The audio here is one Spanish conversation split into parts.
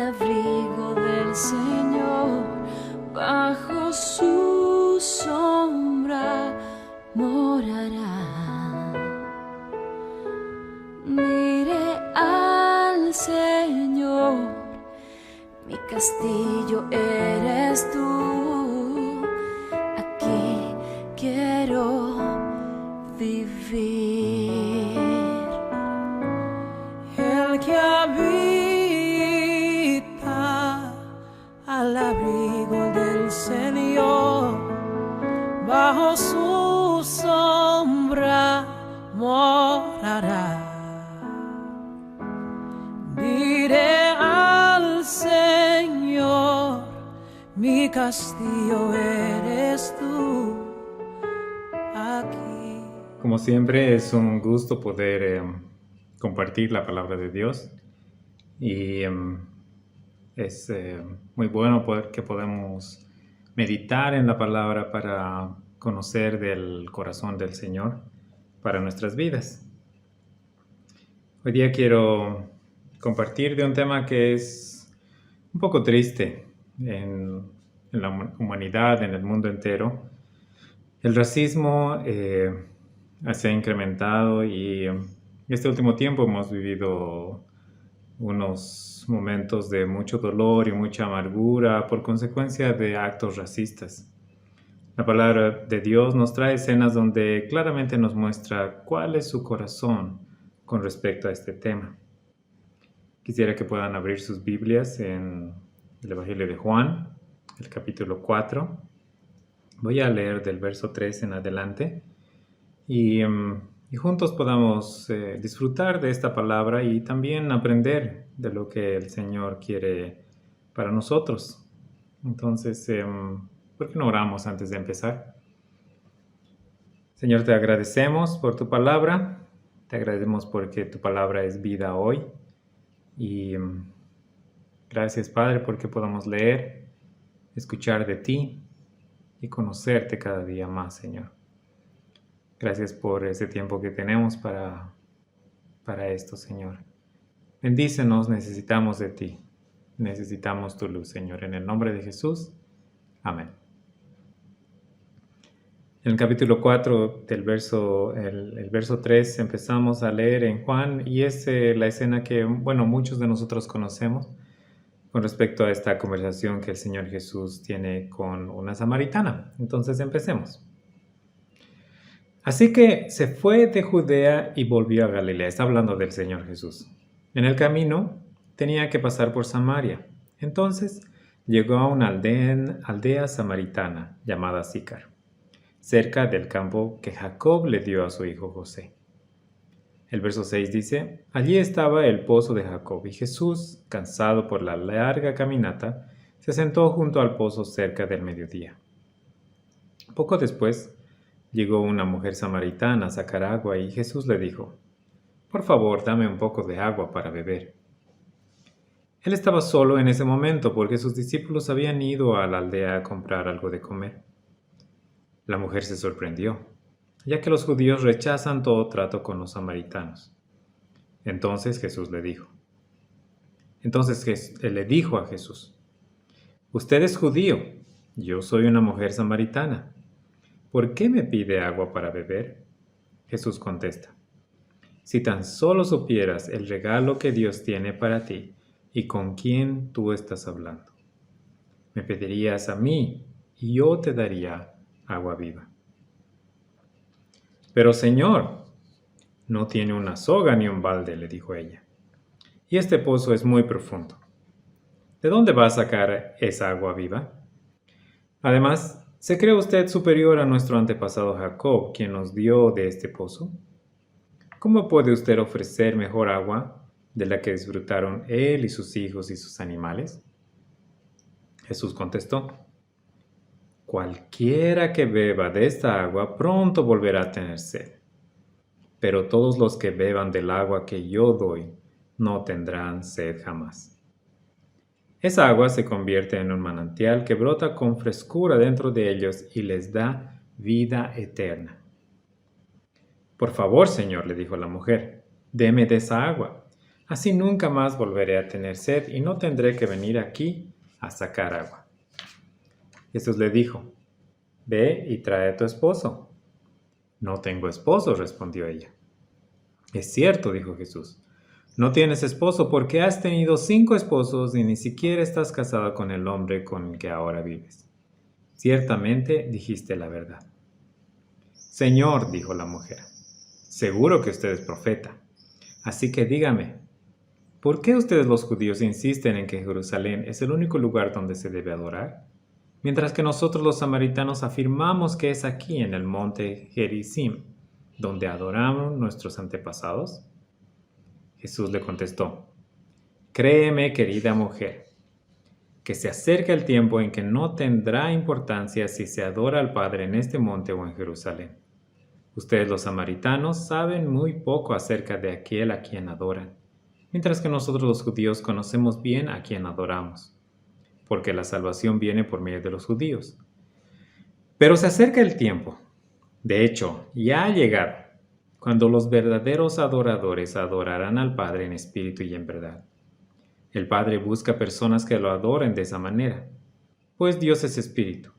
abrigo del Señor, bajo su sombra morará. Diré al Señor, mi castillo eres tú, aquí quiero vivir. El que habita al abrigo del Señor, bajo su sombra morará. Diré al Señor, mi castillo eres tú, aquí. Como siempre, es un gusto poder compartir la palabra de Dios y es muy bueno poder que podemos meditar en la palabra para conocer del corazón del Señor para nuestras vidas. Hoy día quiero compartir de un tema que es un poco triste en la humanidad, en el mundo entero. El racismo se ha incrementado y este último tiempo hemos vivido unos momentos de mucho dolor y mucha amargura por consecuencia de actos racistas. La palabra de Dios nos trae escenas donde claramente nos muestra cuál es su corazón con respecto a este tema. Quisiera que puedan abrir sus Biblias en el Evangelio de Juan, el capítulo 4. Voy a leer del verso 3 en adelante y juntos podamos disfrutar de esta palabra y también aprender de lo que el Señor quiere para nosotros. Entonces, ¿por qué no oramos antes de empezar? Señor, te agradecemos por tu palabra, te agradecemos porque tu palabra es vida hoy y gracias, Padre, porque podamos leer, escuchar de ti y conocerte cada día más, Señor. Gracias por ese tiempo que tenemos para esto, Señor. Bendícenos, necesitamos de ti. Necesitamos tu luz, Señor. En el nombre de Jesús. Amén. En el capítulo 4 del verso 3 empezamos a leer en Juan y es la escena que, muchos de nosotros conocemos con respecto a esta conversación que el Señor Jesús tiene con una samaritana. Entonces empecemos. Así que se fue de Judea y volvió a Galilea. Está hablando del Señor Jesús. En el camino tenía que pasar por Samaria. Entonces llegó a una aldea samaritana llamada Sícar, cerca del campo que Jacob le dio a su hijo José. El verso 6 dice, allí estaba el pozo de Jacob, y Jesús, cansado por la larga caminata, se sentó junto al pozo cerca del mediodía. Poco después, llegó una mujer samaritana a sacar agua y Jesús le dijo, por favor, dame un poco de agua para beber. Él estaba solo en ese momento porque sus discípulos habían ido a la aldea a comprar algo de comer. La mujer se sorprendió, ya que los judíos rechazan todo trato con los samaritanos. Entonces él le dijo a Jesús, usted es judío, yo soy una mujer samaritana. ¿Por qué me pide agua para beber? Jesús contesta, si tan solo supieras el regalo que Dios tiene para ti y con quién tú estás hablando. Me pedirías a mí y yo te daría agua viva. Pero Señor, no tiene una soga ni un balde, le dijo ella, y este pozo es muy profundo. ¿De dónde va a sacar esa agua viva? Además, ¿se cree usted superior a nuestro antepasado Jacob, quien nos dio de este pozo? ¿Cómo puede usted ofrecer mejor agua de la que disfrutaron él y sus hijos y sus animales? Jesús contestó, cualquiera que beba de esta agua pronto volverá a tener sed, pero todos los que beban del agua que yo doy no tendrán sed jamás. Esa agua se convierte en un manantial que brota con frescura dentro de ellos y les da vida eterna. Por favor, Señor, le dijo la mujer, deme de esa agua, Así nunca más volveré a tener sed y no tendré que venir aquí a sacar agua. Jesús le dijo, ve y trae a tu esposo. No tengo esposo, respondió ella. Es cierto, dijo Jesús. No tienes esposo porque has tenido 5 esposos y ni siquiera estás casada con el hombre con el que ahora vives. Ciertamente dijiste la verdad. Señor, dijo la mujer, seguro que usted es profeta. Así que dígame, ¿por qué ustedes los judíos insisten en que Jerusalén es el único lugar donde se debe adorar? Mientras que nosotros los samaritanos afirmamos que es aquí en el monte Gerizim, donde adoraron nuestros antepasados. Jesús le contestó, créeme, querida mujer, que se acerca el tiempo en que no tendrá importancia si se adora al Padre en este monte o en Jerusalén. Ustedes los samaritanos saben muy poco acerca de aquel a quien adoran, mientras que nosotros los judíos conocemos bien a quien adoramos, porque la salvación viene por medio de los judíos. Pero se acerca el tiempo, de hecho, ya ha llegado, cuando los verdaderos adoradores adorarán al Padre en espíritu y en verdad. El Padre busca personas que lo adoren de esa manera, pues Dios es espíritu.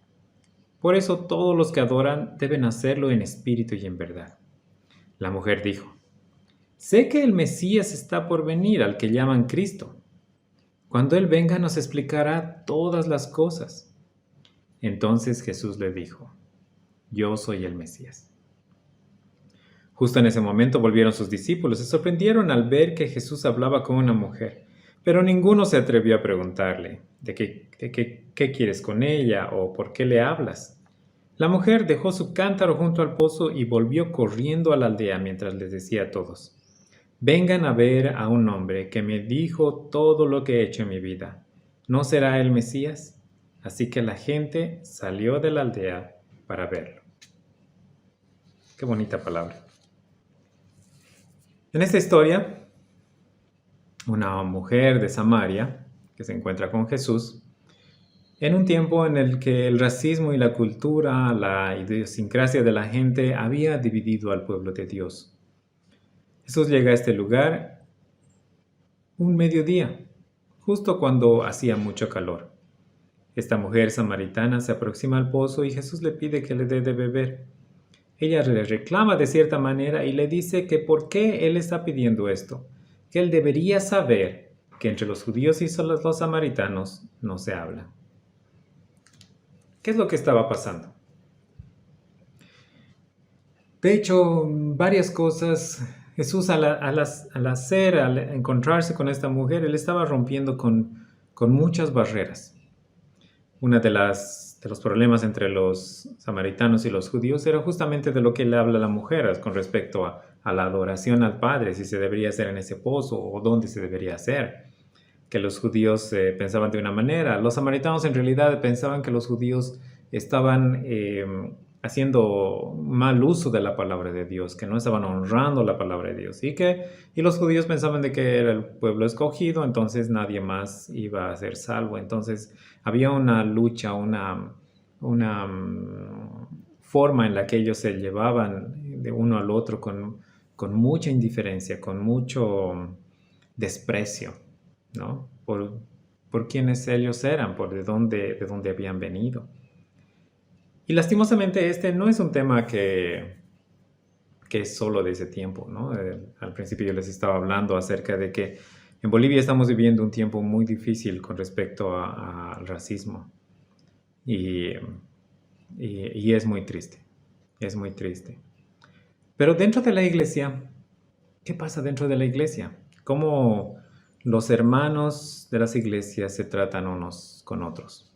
Por eso todos los que adoran deben hacerlo en espíritu y en verdad. La mujer dijo, sé que el Mesías está por venir, al que llaman Cristo. Cuando Él venga nos explicará todas las cosas. Entonces Jesús le dijo, yo soy el Mesías. Justo en ese momento volvieron sus discípulos. Se sorprendieron al ver que Jesús hablaba con una mujer, pero ninguno se atrevió a preguntarle, ¿qué quieres con ella o por qué le hablas? La mujer dejó su cántaro junto al pozo y volvió corriendo a la aldea mientras les decía a todos, vengan a ver a un hombre que me dijo todo lo que he hecho en mi vida. ¿No será el Mesías? Así que la gente salió de la aldea para verlo. Qué bonita palabra. En esta historia, una mujer de Samaria que se encuentra con Jesús en un tiempo en el que el racismo y la cultura, la idiosincrasia de la gente había dividido al pueblo de Dios. Jesús llega a este lugar un mediodía, justo cuando hacía mucho calor. Esta mujer samaritana se aproxima al pozo y Jesús le pide que le dé de beber. Ella le reclama de cierta manera y le dice que por qué él está pidiendo esto, que él debería saber que entre los judíos y los samaritanos no se habla. ¿Qué es lo que estaba pasando? De hecho, varias cosas. Jesús al encontrarse con esta mujer, él estaba rompiendo con muchas barreras. Uno de los problemas entre los samaritanos y los judíos era justamente de lo que le habla la mujer con respecto a la adoración al Padre, si se debería hacer en ese pozo o dónde se debería hacer. Que los judíos pensaban de una manera. Los samaritanos en realidad pensaban que los judíos estaban haciendo mal uso de la palabra de Dios, que no estaban honrando la palabra de Dios y los judíos pensaban de que era el pueblo escogido, entonces nadie más iba a ser salvo. Entonces había una lucha, una forma en la que ellos se llevaban de uno al otro con mucha indiferencia, con mucho desprecio, ¿no? Por quienes ellos eran, por de dónde habían venido. Y lastimosamente este no es un tema que es solo de ese tiempo, ¿no? Al principio yo les estaba hablando acerca de que en Bolivia estamos viviendo un tiempo muy difícil con respecto al racismo. Y es muy triste, es muy triste. Pero dentro de la iglesia, ¿qué pasa dentro de la iglesia? ¿Cómo los hermanos de las iglesias se tratan unos con otros?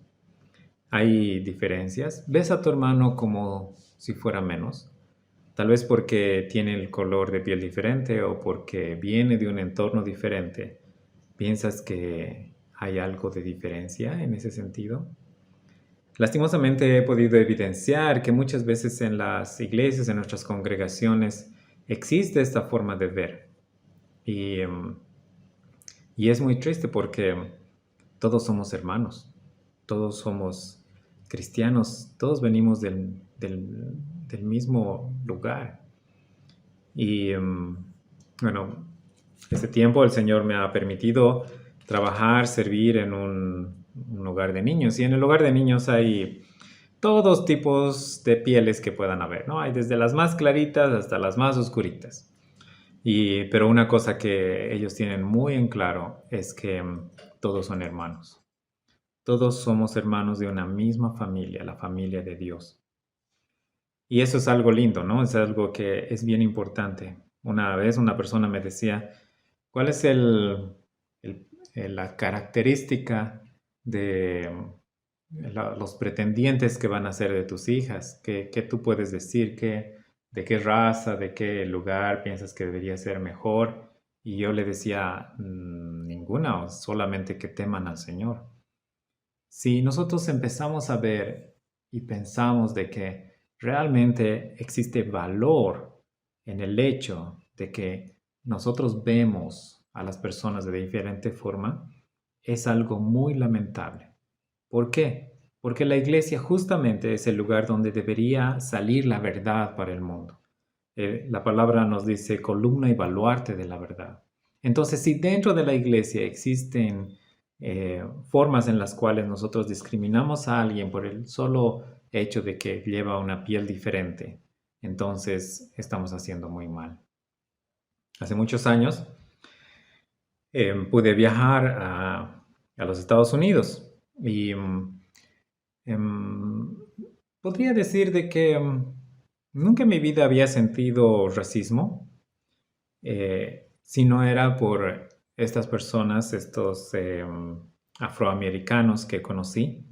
¿Hay diferencias? ¿Ves a tu hermano como si fuera menos? Tal vez porque tiene el color de piel diferente o porque viene de un entorno diferente. ¿Piensas que hay algo de diferencia en ese sentido? Lastimosamente he podido evidenciar que muchas veces en las iglesias, en nuestras congregaciones, existe esta forma de ver. Y es muy triste porque todos somos hermanos, todos somos cristianos, todos venimos del mismo lugar. Y bueno, este tiempo el Señor me ha permitido trabajar, servir en un hogar de niños. Y en el hogar de niños hay todos tipos de pieles que puedan haber, ¿no? Hay desde las más claritas hasta las más oscuritas. Pero una cosa que ellos tienen muy en claro es que todos son hermanos. Todos somos hermanos de una misma familia, la familia de Dios. Y eso es algo lindo, ¿no? Es algo que es bien importante. Una vez una persona me decía, ¿cuál es la característica de los pretendientes que van a ser de tus hijas? ¿Qué tú puedes decir? ¿De qué raza, de qué lugar piensas que debería ser mejor? Y yo le decía, ninguna, solamente que teman al Señor. Si nosotros empezamos a ver y pensamos de que realmente existe valor en el hecho de que nosotros vemos a las personas de diferente forma, es algo muy lamentable. ¿Por qué? Porque la iglesia justamente es el lugar donde debería salir la verdad para el mundo. La palabra nos dice columna y baluarte de la verdad. Entonces, si dentro de la iglesia existen formas en las cuales nosotros discriminamos a alguien por el solo hecho de que lleva una piel diferente, entonces estamos haciendo muy mal. Hace muchos años pude viajar a los Estados Unidos y podría decir de que nunca en mi vida había sentido racismo, si no era por estas personas, estos afroamericanos que conocí.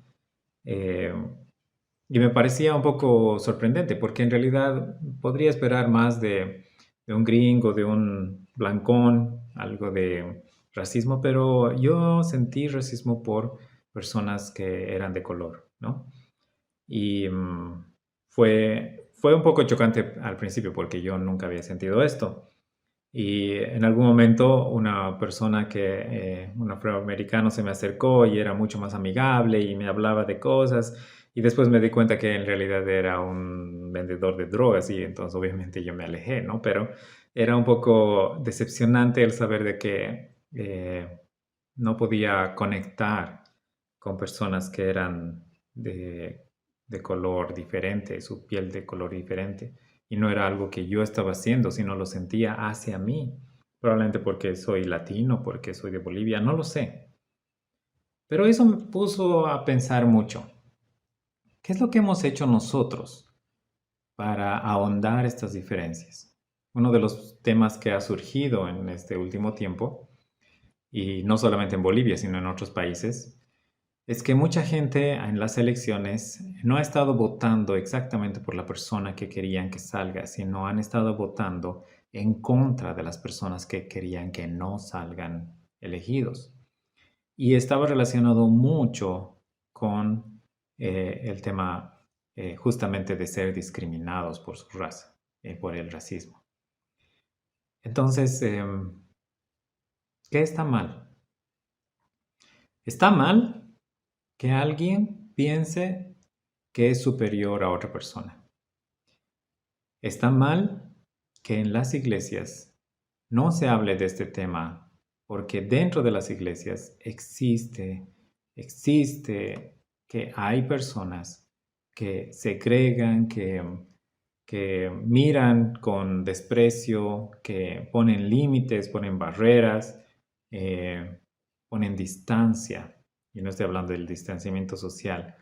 Y me parecía un poco sorprendente porque en realidad podría esperar más de un gringo, de un blancón, algo de racismo, pero yo sentí racismo por personas que eran de color, ¿no? Y fue un poco chocante al principio porque yo nunca había sentido esto. Y en algún momento una persona un afroamericano se me acercó y era mucho más amigable y me hablaba de cosas y después me di cuenta que en realidad era un vendedor de drogas y entonces obviamente yo me alejé, ¿no? Pero era un poco decepcionante el saber de que no podía conectar con personas que eran de color diferente, su piel de color diferente. Y no era algo que yo estaba haciendo, sino lo sentía hacia mí. Probablemente porque soy latino, porque soy de Bolivia, no lo sé. Pero eso me puso a pensar mucho. ¿Qué es lo que hemos hecho nosotros para ahondar estas diferencias? Uno de los temas que ha surgido en este último tiempo, y no solamente en Bolivia, sino en otros países, es que mucha gente en las elecciones no ha estado votando exactamente por la persona que querían que salga, sino han estado votando en contra de las personas que querían que no salgan elegidos. Y estaba relacionado mucho con el tema justamente de ser discriminados por su raza, por el racismo. Entonces, ¿qué está mal? Está mal que alguien piense que es superior a otra persona. Está mal que en las iglesias no se hable de este tema porque dentro de las iglesias existe que hay personas que segregan, que miran con desprecio, que ponen límites, ponen barreras, ponen distancia. Y no estoy hablando del distanciamiento social,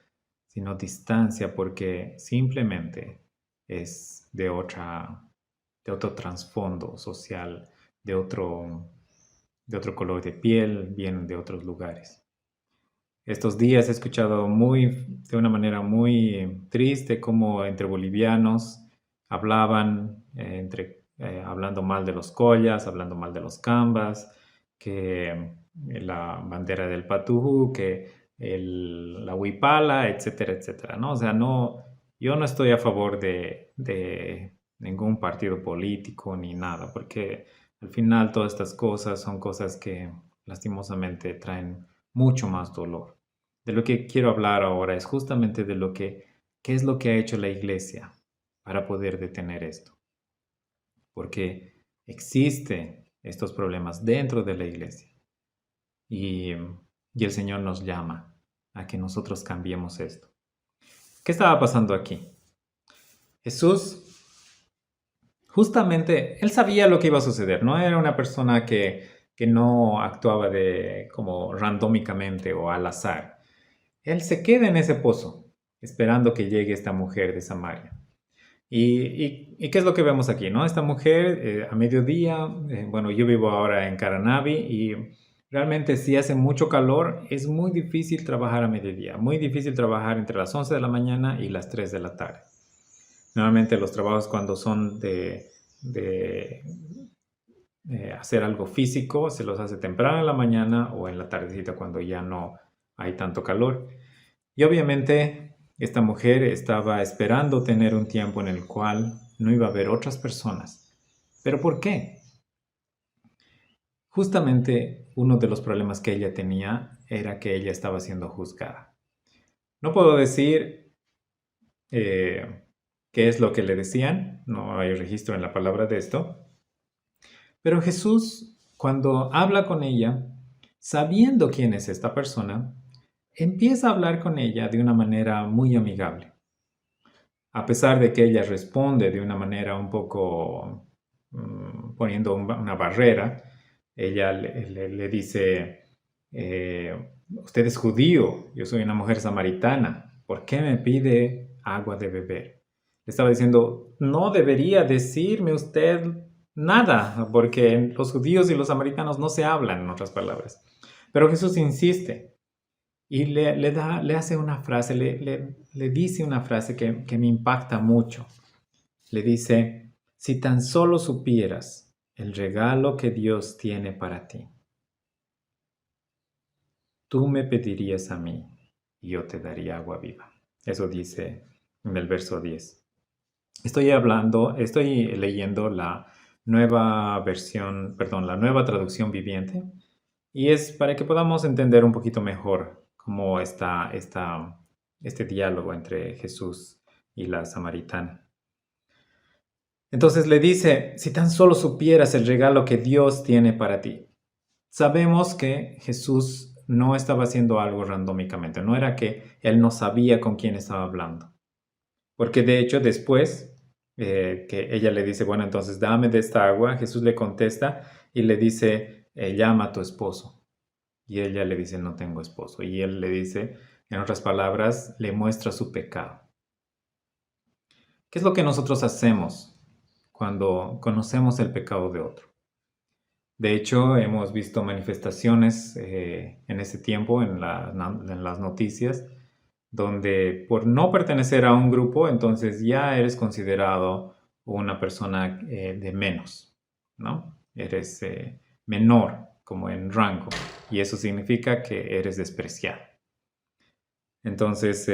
sino distancia porque simplemente es de otro trasfondo social, de otro color de piel, vienen de otros lugares. Estos días he escuchado de una manera muy triste cómo entre bolivianos hablaban, hablando mal de los collas, hablando mal de los cambas, que la bandera del Patujú, que la huipala, etcétera, etcétera, ¿no? O sea, yo no estoy a favor de ningún partido político ni nada, porque al final todas estas cosas son cosas que lastimosamente traen mucho más dolor. De lo que quiero hablar ahora es justamente de qué es lo que ha hecho la iglesia para poder detener esto. Porque existe estos problemas dentro de la iglesia. Y el Señor nos llama a que nosotros cambiemos esto. ¿Qué estaba pasando aquí? Jesús, justamente, él sabía lo que iba a suceder. No era una persona que no actuaba como randómicamente o al azar. Él se queda en ese pozo, esperando que llegue esta mujer de Samaria. ¿Y qué es lo que vemos aquí, no? Esta mujer a mediodía, bueno, yo vivo ahora en Caranavi y realmente si hace mucho calor es muy difícil trabajar a mediodía, muy difícil trabajar entre las 11 de la mañana y las 3 de la tarde. Normalmente los trabajos cuando son de hacer algo físico se los hace temprano en la mañana o en la tardecita cuando ya no hay tanto calor. Y obviamente esta mujer estaba esperando tener un tiempo en el cual no iba a haber otras personas. ¿Pero por qué? Justamente uno de los problemas que ella tenía era que ella estaba siendo juzgada. No puedo decir qué es lo que le decían, no hay registro en la palabra de esto, pero Jesús, cuando habla con ella, sabiendo quién es esta persona, empieza a hablar con ella de una manera muy amigable. A pesar de que ella responde de una manera un poco poniendo una barrera, ella le dice, usted es judío, yo soy una mujer samaritana, ¿por qué me pide agua de beber? Le estaba diciendo, no debería decirme usted nada, porque los judíos y los samaritanos no se hablan, en otras palabras. Pero Jesús insiste. Y le hace una frase, le dice una frase que me impacta mucho. Le dice, si tan solo supieras el regalo que Dios tiene para ti, tú me pedirías a mí y yo te daría agua viva. Eso dice en el verso 10. Estoy leyendo la nueva versión, perdón, la nueva traducción viviente, y es para que podamos entender un poquito mejor cómo está este diálogo entre Jesús y la samaritana. Entonces le dice, si tan solo supieras el regalo que Dios tiene para ti. Sabemos que Jesús no estaba haciendo algo randómicamente, no era que él no sabía con quién estaba hablando. Porque de hecho después que ella le dice, bueno, entonces dame de esta agua, Jesús le contesta y le dice, llama a tu esposo. Y ella le dice, no tengo esposo. Y él le dice, en otras palabras, le muestra su pecado. ¿Qué es lo que nosotros hacemos cuando conocemos el pecado de otro? De hecho, hemos visto manifestaciones en ese tiempo en las noticias, donde por no pertenecer a un grupo, entonces ya eres considerado una persona de menos, ¿no? Eres menor como en rango, y eso significa que eres despreciado. Entonces,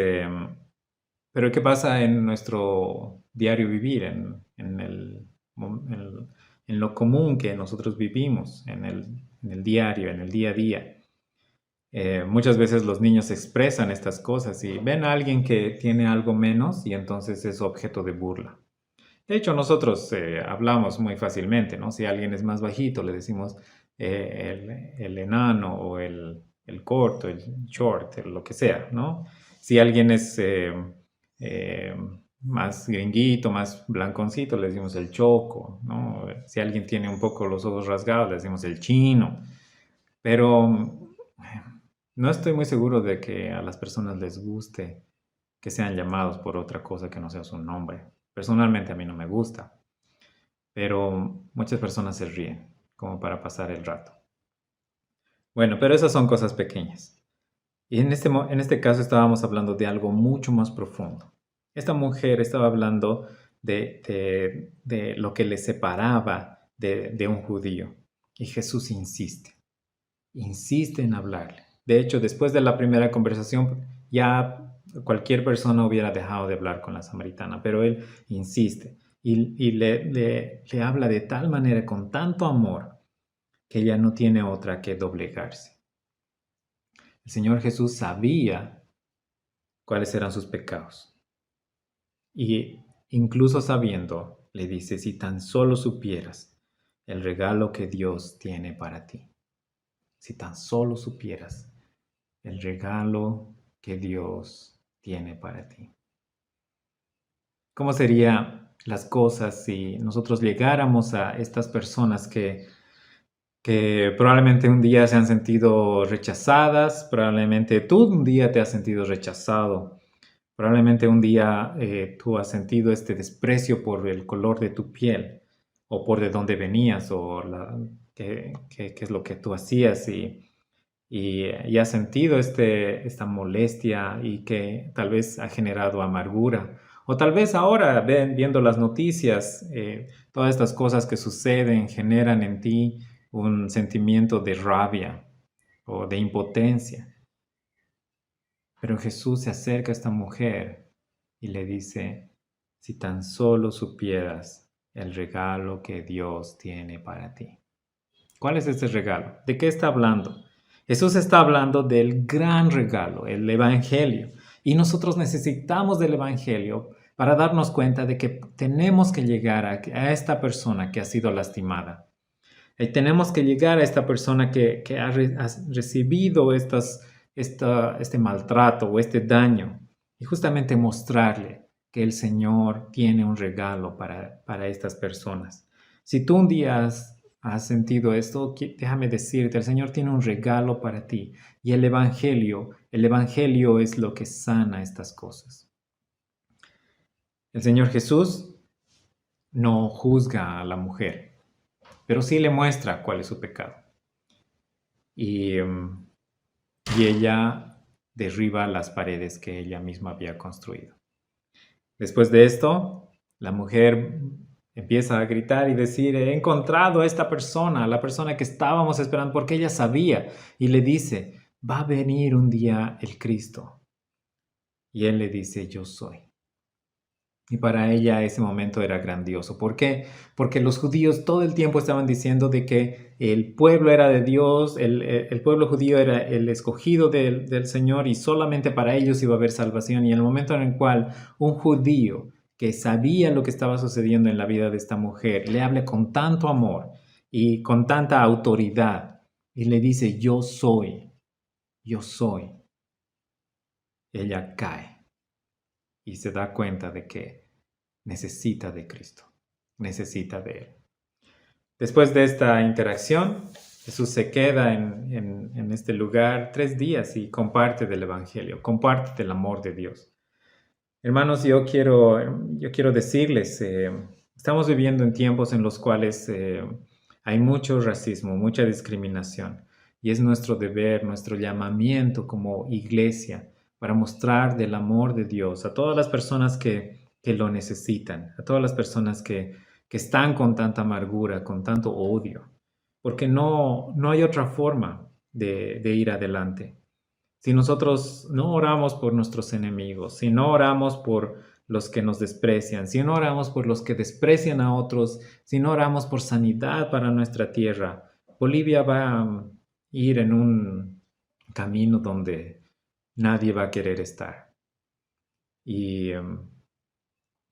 pero ¿qué pasa en nuestro diario vivir, en lo común que nosotros vivimos, en el diario, en el día a día? Muchas veces los niños expresan estas cosas y ven a alguien que tiene algo menos y entonces es objeto de burla. De hecho, nosotros hablamos muy fácilmente, ¿no? Si alguien es más bajito, le decimos el enano o el corto, el short, lo que sea, ¿no? Si alguien es más gringuito, más blanconcito, le decimos el choco, ¿no? Si alguien tiene un poco los ojos rasgados, le decimos el chino. Pero no estoy muy seguro de que a las personas les guste que sean llamados por otra cosa que no sea su nombre. Personalmente a mí no me gusta, pero muchas personas se ríen como para pasar el rato. Bueno, pero esas son cosas pequeñas. Y en este caso estábamos hablando de algo mucho más profundo. Esta mujer estaba hablando de lo que le separaba de un judío. Y Jesús insiste en hablarle. De hecho, después de la primera conversación, ya cualquier persona hubiera dejado de hablar con la samaritana, pero él insiste y le habla de tal manera, con tanto amor, que ella no tiene otra que doblegarse. El Señor Jesús sabía cuáles eran sus pecados. Y incluso sabiendo, le dice, si tan solo supieras el regalo que Dios tiene para ti. Si tan solo supieras el regalo que Dios tiene para ti. ¿Cómo serían las cosas si nosotros llegáramos a estas personas que probablemente un día se han sentido rechazadas, probablemente tú un día te has sentido rechazado, probablemente un día tú has sentido este desprecio por el color de tu piel o por de dónde venías o qué es lo que tú hacías y has sentido esta molestia y que tal vez ha generado amargura. O tal vez ahora, viendo las noticias, todas estas cosas que suceden generan en ti un sentimiento de rabia o de impotencia. Pero Jesús se acerca a esta mujer y le dice, si tan solo supieras el regalo que Dios tiene para ti. ¿Cuál es este regalo? ¿De qué está hablando? Jesús está hablando del gran regalo, el Evangelio. Y nosotros necesitamos del Evangelio para darnos cuenta de que tenemos que llegar a esta persona que ha sido lastimada. Y tenemos que llegar a esta persona que ha recibido este maltrato o este daño y justamente mostrarle que el Señor tiene un regalo para estas personas. Si tú un día has sentido esto, déjame decirte, el Señor tiene un regalo para ti y el Evangelio es lo que sana estas cosas. El Señor Jesús no juzga a la mujer, pero sí le muestra cuál es su pecado. Y ella derriba las paredes que ella misma había construido. Después de esto, la mujer empieza a gritar y decir, he encontrado a esta persona, la persona que estábamos esperando, porque ella sabía. Y le dice, va a venir un día el Cristo. Y él le dice, yo soy. Y para ella ese momento era grandioso. ¿Por qué? Porque los judíos todo el tiempo estaban diciendo de que el pueblo era de Dios, el pueblo judío era el escogido del Señor y solamente para ellos iba a haber salvación. Y en el momento en el cual un judío que sabía lo que estaba sucediendo en la vida de esta mujer le habla con tanto amor y con tanta autoridad y le dice, yo soy, ella cae y se da cuenta de que necesita de Cristo, necesita de Él. Después de esta interacción, Jesús se queda en este lugar 3 días y comparte del Evangelio, comparte del amor de Dios. Hermanos, yo quiero decirles, estamos viviendo en tiempos en los cuales hay mucho racismo, mucha discriminación, y es nuestro deber, nuestro llamamiento como iglesia para mostrar del amor de Dios a todas las personas que lo necesitan, a todas las personas que están con tanta amargura, con tanto odio, porque no hay otra forma de ir adelante. Si nosotros no oramos por nuestros enemigos, si no oramos por los que nos desprecian, si no oramos por los que desprecian a otros, si no oramos por sanidad para nuestra tierra, Bolivia va a ir en un camino donde nadie va a querer estar. Y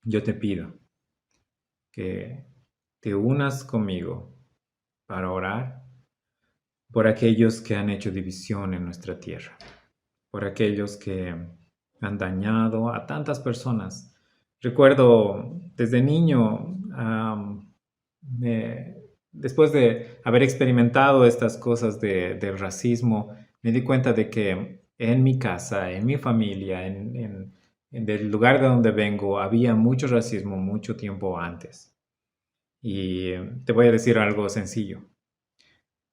yo te pido que te unas conmigo para orar por aquellos que han hecho división en nuestra tierra, por aquellos que han dañado a tantas personas. Recuerdo desde niño, después de haber experimentado estas cosas del racismo, me di cuenta de que en mi casa, en mi familia, en el lugar de donde vengo, había mucho racismo mucho tiempo antes. Y te voy a decir algo sencillo.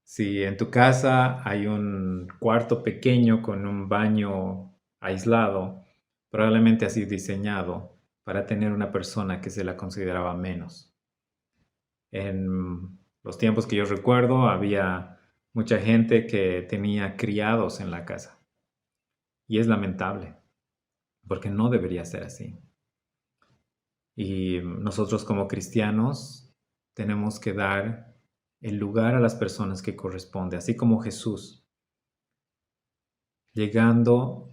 Si en tu casa hay un cuarto pequeño con un baño aislado, probablemente ha sido diseñado para tener una persona que se la consideraba menos. En los tiempos que yo recuerdo, había mucha gente que tenía criados en la casa. Y es lamentable, porque no debería ser así. Y nosotros como cristianos tenemos que dar el lugar a las personas que corresponde, así como Jesús, llegando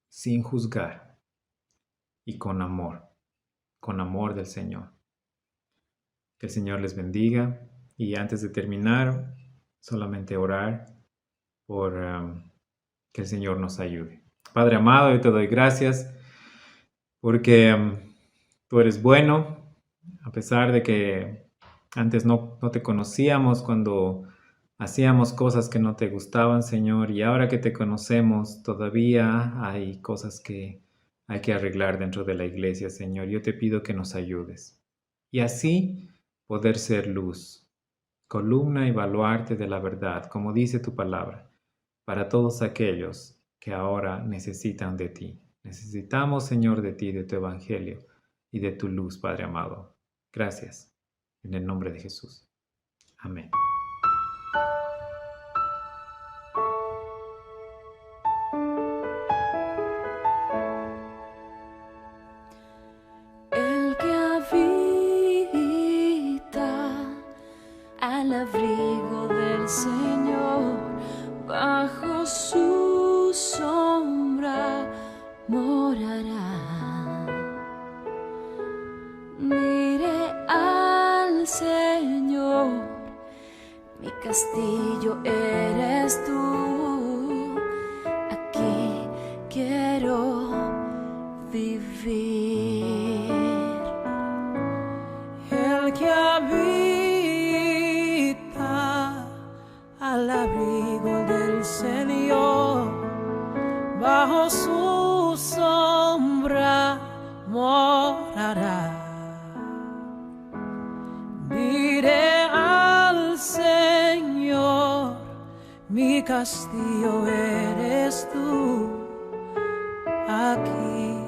sin juzgar y con amor del Señor. Que el Señor les bendiga Y antes de terminar, solamente orar por que el Señor nos ayude. Padre amado, yo te doy gracias porque tú eres bueno, a pesar de que antes no te conocíamos cuando hacíamos cosas que no te gustaban, Señor, y ahora que te conocemos, todavía hay cosas que hay que arreglar dentro de la iglesia, Señor. Yo te pido que nos ayudes. Y así poder ser luz, columna y baluarte de la verdad, como dice tu palabra, para todos aquellos que ahora necesitan de ti. Necesitamos, Señor, de ti, de tu evangelio y de tu luz, Padre amado. Gracias. En el nombre de Jesús. Amén. El que habita al abrigo del Señor, bajo su sombra morará. Diré al Señor, mi castillo eres tú, aquí quiero vivir. El que habita al abrigo del Señor, bajo su sombra morará. Diré al Señor, mi castillo eres tú, aquí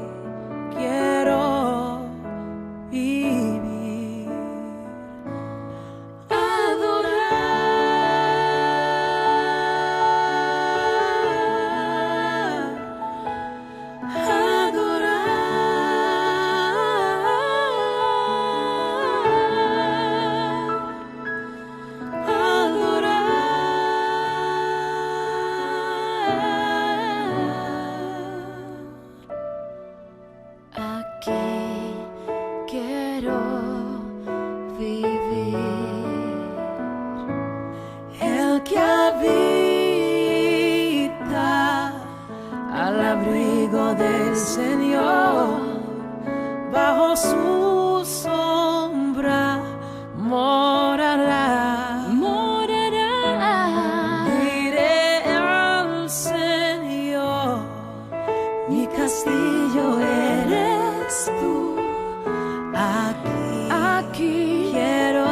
quiero vivir. El que habita al abrigo del Señor, bajo su sombra morará. Diré al Señor, mi castillo eres tú, aquí quiero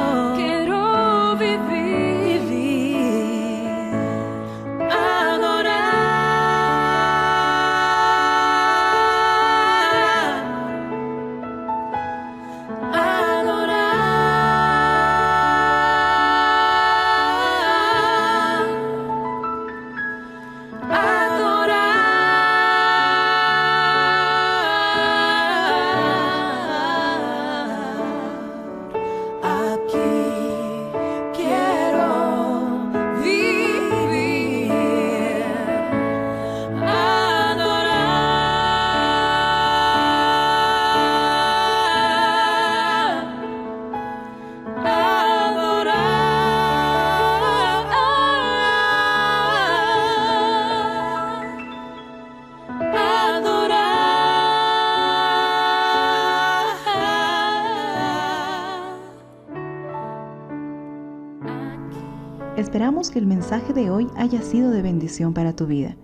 Esperamos que el mensaje de hoy haya sido de bendición para tu vida.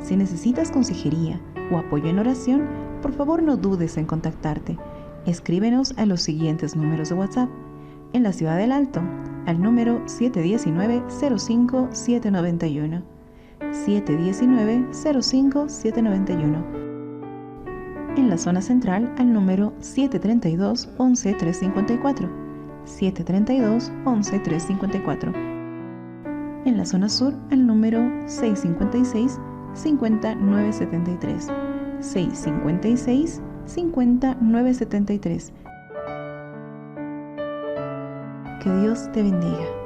Si necesitas consejería o apoyo en oración, por favor no dudes en contactarte. Escríbenos a los siguientes números de WhatsApp. En la Ciudad del Alto, al número 719-05-791. 719-05-791. En la zona central, al número 732-11-354. 732-11-354. En la zona sur, al número 656-5973. 656-5973. Que Dios te bendiga.